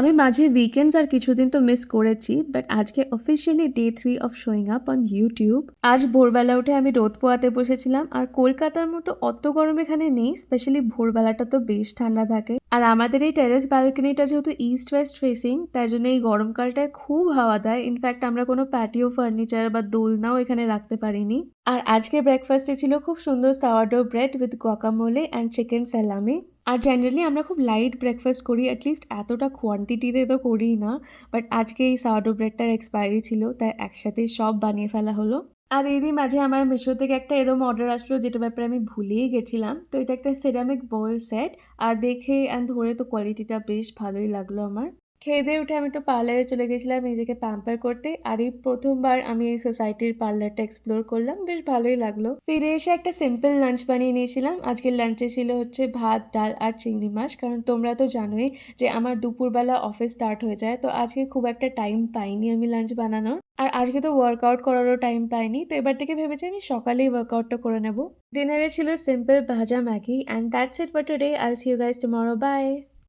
আমি মাঝে উইকেন্ডস আর কিছুদিন তো মিস করেছি, বাট আজকে officially day 3 of showing up on YouTube. আজ ভোরবেলা উঠে আমি রোদ পোয়াতে বসেছিলাম, আর কলকাতার মতো অত গরম এখানে নেই। স্পেশালি ভোরবেলাটা তো বেশ ঠান্ডা থাকে, আর আমাদের এই টেরেস ব্যালকনিটা যেহেতু ইস্ট ওয়েস্ট ফেসিং, তাই জন্য এই গরমকালটায় খুব হাওয়া দেয়। ইনফ্যাক্ট আমরা কোনো প্যাটিও ফার্নিচার বা দোলনাও এখানে রাখতে পারিনি। আর আজকে ব্রেকফাস্টে ছিল খুব সুন্দর sourdough bread with guacamole and chicken salami. আর জেনারেলি আমরা খুব লাইট ব্রেকফাস্ট করি, অ্যাটলিস্ট এতটা কোয়ান্টিটিতে তো করিই না। বাট আজকে এই সাওয়ারডো ব্রেডটার এক্সপায়ারি ছিল, তাই একসাথেই সব বানিয়ে ফেলা হলো। আর এরই মাঝে আমার মিশো থেকে একটা এরম অর্ডার আসলো, যেটার ব্যাপারে আমি ভুলেই গেছিলাম। তো এটা একটা সিরামিক বোল সেট, আর দেখে অ্যান্ড ধরে তো কোয়ালিটিটা বেশ ভালোই লাগলো আমার। খেয়ে দিয়ে উঠে আমি একটু পার্লারে চলে গেছিলাম নিজেকে প্যাম্পার করতে, আর এই প্রথমবার আমি এই সোসাইটির পার্লারটা এক্সপ্লোর করলাম, বেশ ভালোই লাগলো। ফিরে এসে একটা সিম্পল লাঞ্চ বানিয়ে নিয়েছিলাম। আজকের লাঞ্চে ছিল হচ্ছে ভাত, ডাল আর চিংড়ি মাছ, কারণ তোমরা তো জানোই যে আমার দুপুরবেলা অফিস স্টার্ট হয়ে যায়, তো আজকে খুব একটা টাইম পাইনি আমি লাঞ্চ বানানোর। আর আজকে তো ওয়ার্কআউট করারও টাইম পাইনি, তো এবার থেকে ভেবেছি আমি সকালেই ওয়ার্কআউটটা করে নেব। ডিনারে ছিল সিম্পল ভাজা Maggi, and that's it for today. I'll see you guys tomorrow, by.